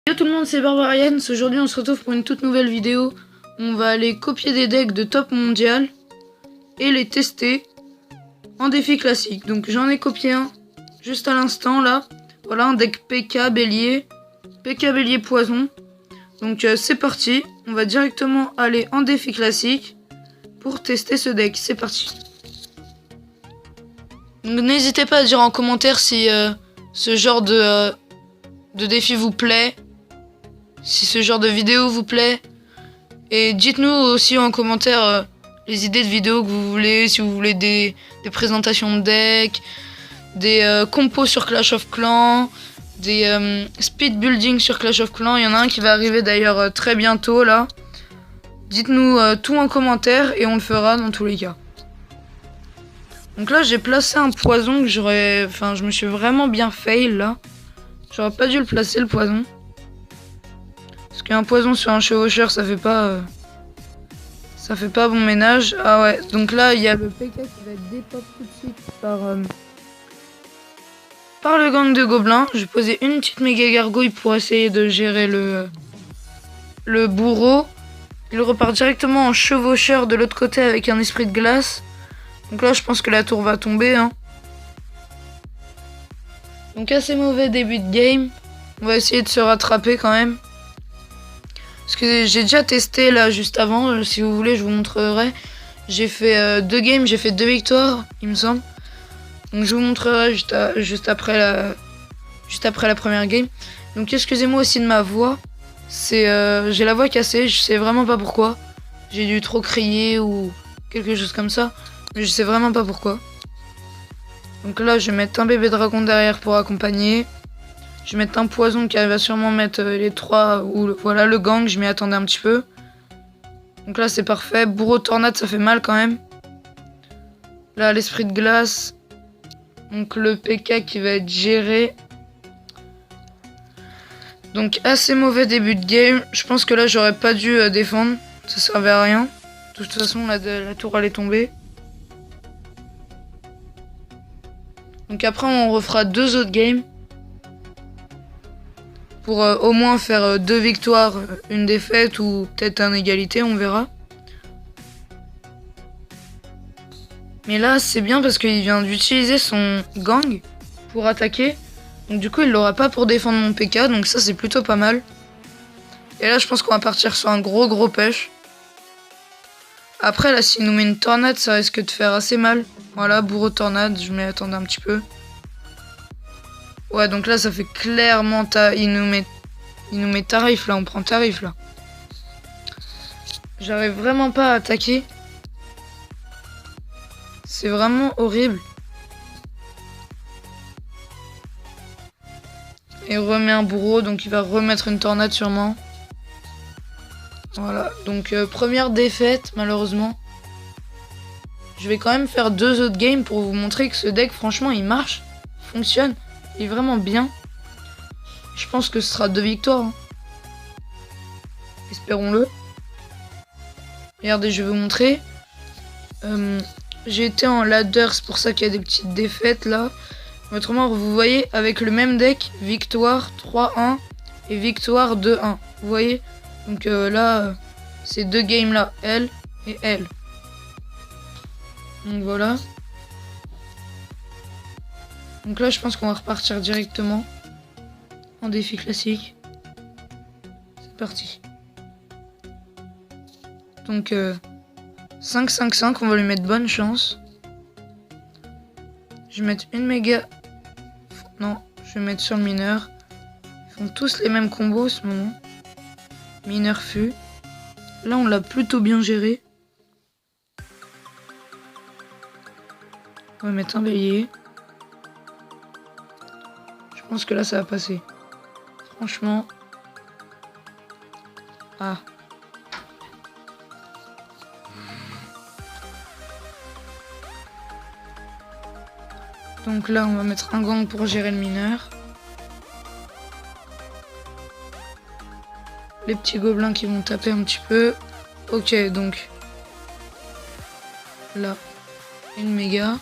Yo tout le monde, c'est Barbarians. Aujourd'hui on se retrouve pour une toute nouvelle vidéo. On va aller copier des decks de top mondial et les tester en défi classique. Donc j'en ai copié un juste à l'instant là. Voilà un deck PK Bélier Poison. Donc c'est parti, on va directement aller en défi classique pour tester ce deck. C'est parti. Donc n'hésitez pas à dire en commentaire si ce genre de défi vous plaît. Si ce genre de vidéo vous plaît. Et dites-nous aussi en commentaire les idées de vidéos que vous voulez. Si vous voulez des présentations de deck, des compos sur Clash of Clans, des speed building sur Clash of Clans. Il y en a un qui va arriver d'ailleurs très bientôt là. Dites-nous tout en commentaire et on le fera dans tous les cas. Donc là j'ai placé un poison que j'aurais... Enfin je me suis vraiment bien fail là. J'aurais pas dû le placer le poison. Parce qu'un poison sur un chevaucheur, ça fait pas bon ménage. Ah ouais, donc là, il y a le PK qui va être dépop tout de suite par le gang de gobelins. Je vais poser une petite méga gargouille pour essayer de gérer le bourreau. Il repart directement en chevaucheur de l'autre côté avec un esprit de glace. Donc là, je pense que la tour va tomber. Hein. Donc assez mauvais début de game. On va essayer de se rattraper quand même. Parce que j'ai déjà testé là juste avant, si vous voulez je vous montrerai. J'ai fait 2 games, j'ai fait 2 victoires il me semble. Donc je vous montrerai juste après la première game. Donc excusez-moi aussi de ma voix. J'ai la voix cassée, je sais vraiment pas pourquoi. J'ai dû trop crier ou quelque chose comme ça. Mais je sais vraiment pas pourquoi. Donc là je vais mettre un bébé dragon derrière pour accompagner. Je vais mettre un poison qui va sûrement mettre les 3 ou voilà le gang, je m'y attendais un petit peu. Donc là c'est parfait. Bourreau tornade ça fait mal quand même. Là l'esprit de glace. Donc le PK qui va être géré. Donc assez mauvais début de game. Je pense que là j'aurais pas dû défendre. Ça servait à rien. De toute façon la tour allait tomber. Donc après on refera 2 autres games. Pour au moins faire 2 victoires, une défaite ou peut-être une égalité, on verra. Mais là c'est bien parce qu'il vient d'utiliser son gang pour attaquer. Donc du coup il l'aura pas pour défendre mon PK, donc ça c'est plutôt pas mal. Et là je pense qu'on va partir sur un gros pêche. Après là s'il nous met une tornade ça risque de faire assez mal. Voilà, bourreau tornade, je m'y attendais un petit peu. Ouais donc là ça fait clairement il nous met tarif là, on prend tarif là. J'arrive vraiment pas à attaquer. C'est vraiment horrible. Et il remet un bourreau donc il va remettre une tornade sûrement. Voilà donc première défaite malheureusement. Je vais quand même faire 2 autres games pour vous montrer que ce deck franchement il marche, il fonctionne. Il est vraiment bien. Je pense que ce sera 2 victoires. Hein. Espérons-le. Regardez, je vais vous montrer. J'ai été en ladder, c'est pour ça qu'il y a des petites défaites là. Autrement, vous voyez, avec le même deck, victoire 3-1 et victoire 2-1. Vous voyez? Donc là, ces 2 games là, elle et elle. Donc voilà. Donc là je pense qu'on va repartir directement en défi classique. C'est parti. Donc 5-5-5, on va lui mettre bonne chance. Je vais mettre une méga... Non, je vais mettre sur le mineur. Ils font tous les mêmes combos en ce moment. Mineur fût. Là on l'a plutôt bien géré. On va mettre un bélier. Je pense que là ça va passer. Franchement. Ah. Donc là on va mettre un gang pour gérer le mineur. Les petits gobelins qui vont taper un petit peu. Ok donc. Là. Une méga.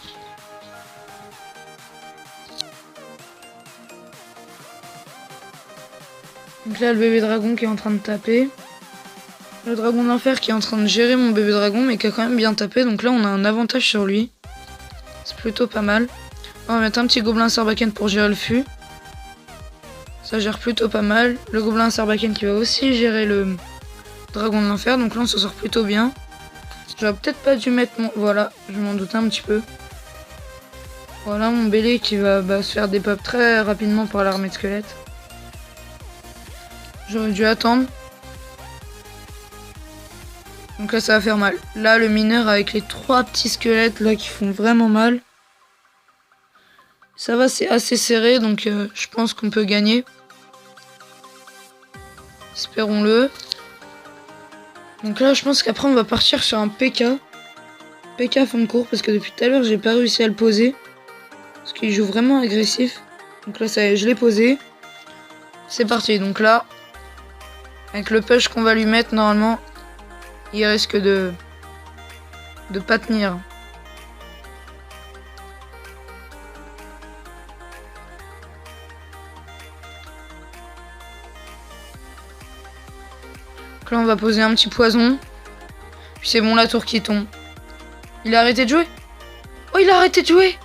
Donc là, le bébé dragon qui est en train de taper. Le dragon d'enfer qui est en train de gérer mon bébé dragon, mais qui a quand même bien tapé. Donc là, on a un avantage sur lui. C'est plutôt pas mal. On va mettre un petit gobelin sarbacane pour gérer le fût. Ça gère plutôt pas mal. Le gobelin sarbacane qui va aussi gérer le dragon de l'enfer. Donc là, on s'en sort plutôt bien. J'aurais peut-être pas dû mettre mon... Voilà, je m'en doutais un petit peu. Voilà, mon bélé qui va se faire des pop très rapidement par l'armée de squelettes. J'aurais dû attendre. Donc là, ça va faire mal. Là, le mineur avec les 3 petits squelettes là qui font vraiment mal. Ça va, c'est assez serré, donc je pense qu'on peut gagner. Espérons-le. Donc là, je pense qu'après, on va partir sur un PK. PK fond de cours, parce que depuis tout à l'heure, j'ai pas réussi à le poser. Parce qu'il joue vraiment agressif. Donc là, ça y est, je l'ai posé. C'est parti. Donc là, avec le push qu'on va lui mettre, normalement, il risque de pas tenir. Donc là, on va poser un petit poison. Puis c'est bon, la tour qui tombe. Il a arrêté de jouer? Oh, il a arrêté de jouer!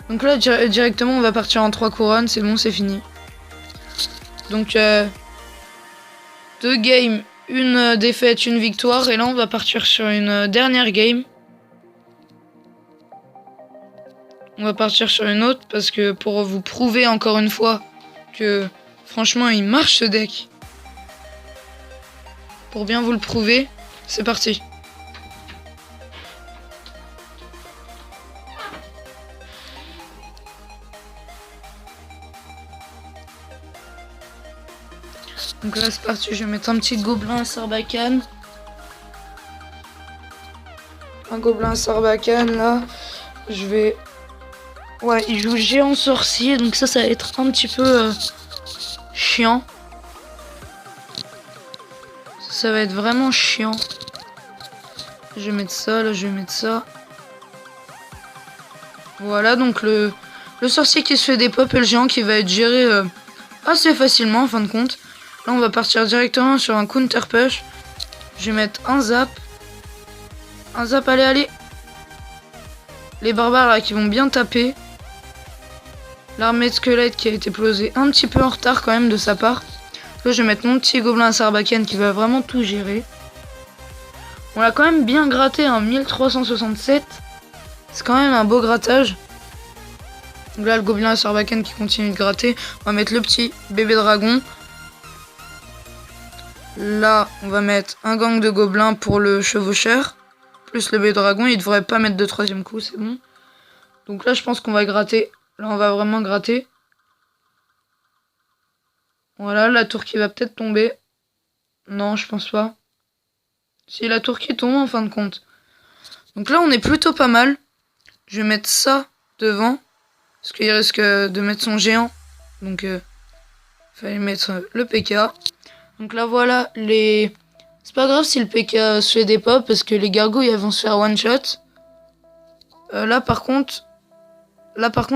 Donc là, directement, on va partir en 3 couronnes. C'est bon, c'est fini. Donc, 2 games, une défaite, une victoire. Et là, on va partir sur une dernière game. On va partir sur une autre parce que pour vous prouver encore une fois que franchement, il marche ce deck. Pour bien vous le prouver, c'est parti. Donc là c'est parti, je vais mettre un petit gobelin sarbacane. Un gobelin sarbacane là. Je vais... Ouais, il joue géant sorcier, donc ça va être un petit peu chiant. Ça va être vraiment chiant. Je vais mettre ça, là je vais mettre ça. Voilà, donc le sorcier qui se fait des pop et le géant qui va être géré assez facilement en fin de compte. Là on va partir directement sur un counter push. Je vais mettre un zap. Un zap, allez, allez. Les barbares là qui vont bien taper. L'armée de squelettes qui a été posée un petit peu en retard quand même de sa part. Là je vais mettre mon petit gobelin sarbacane qui va vraiment tout gérer. On l'a quand même bien gratté, hein, 1367. C'est quand même un beau grattage. Donc là le gobelin sarbacane qui continue de gratter. On va mettre le petit bébé dragon. Là on va mettre un gang de gobelins pour le chevaucheur. Plus le bébé dragon, il devrait pas mettre de 3e coup, c'est bon. Donc là je pense qu'on va gratter. Là on va vraiment gratter. Voilà, la tour qui va peut-être tomber. Non, je pense pas. C'est la tour qui tombe en fin de compte. Donc là, on est plutôt pas mal. Je vais mettre ça devant. Parce qu'il risque de mettre son géant. Donc, fallait mettre le PK. Donc là, voilà, les... C'est pas grave si le PK se fait des pop. Parce que les gargouilles, elles vont se faire one shot. Là, par contre,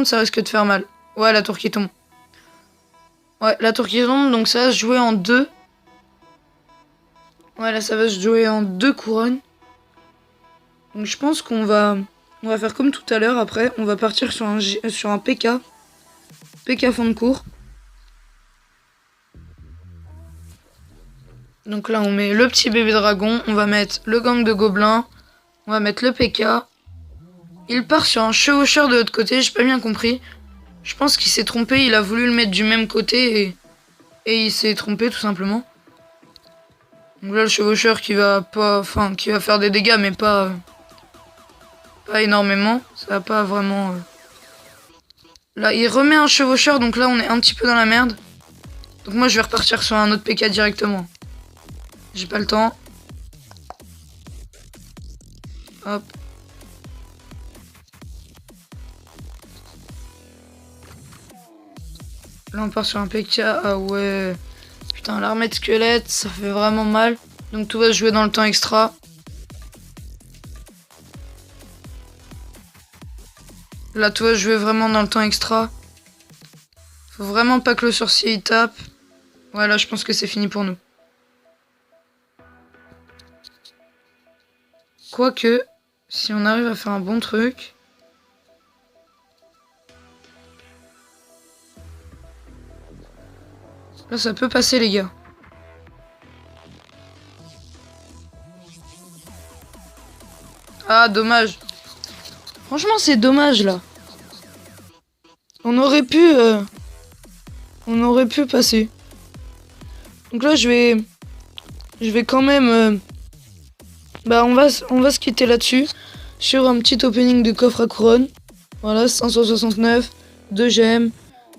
ça risque de faire mal. Ouais, la tour qui tombe. Ouais, la tour qui tombe, donc ça va se jouer en 2. Ouais, là, ça va se jouer en 2 couronnes. Donc je pense qu'on va faire comme tout à l'heure. Après, on va partir sur un PK. PK fond de cours. Donc là, on met le petit bébé dragon. On va mettre le gang de gobelins. On va mettre le PK. Il part sur un chevaucheur de l'autre côté, j'ai pas bien compris. Je pense qu'il s'est trompé, il a voulu le mettre du même côté et il s'est trompé tout simplement. Donc là le chevaucheur qui va faire des dégâts mais pas énormément. Ça va pas vraiment... Là il remet un chevaucheur, donc là on est un petit peu dans la merde. Donc moi je vais repartir sur un autre PK directement. J'ai pas le temps. Hop. Là on part sur un PK, ah ouais. Putain, l'armée de squelettes, ça fait vraiment mal. Donc tout va se jouer dans le temps extra. Là tout va se jouer vraiment dans le temps extra. Faut vraiment pas que le sorcier il tape. Voilà, je pense que c'est fini pour nous. Quoique, si on arrive à faire un bon truc... Là, ça peut passer, les gars. Ah, dommage. Franchement, c'est dommage, là. On aurait pu passer. Donc là, je vais quand même... on va se quitter là-dessus. Sur un petit opening de coffre à couronne. Voilà, 569, 2 gemmes,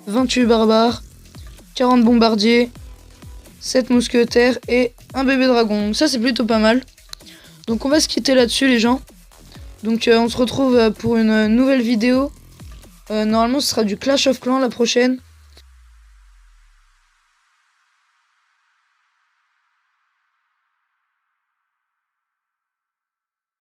28 barbares, 40 bombardiers, 7 mousquetaires et un bébé dragon. Donc ça, c'est plutôt pas mal. Donc on va se quitter là-dessus, les gens. Donc on se retrouve pour une nouvelle vidéo. Normalement, ce sera du Clash of Clans la prochaine.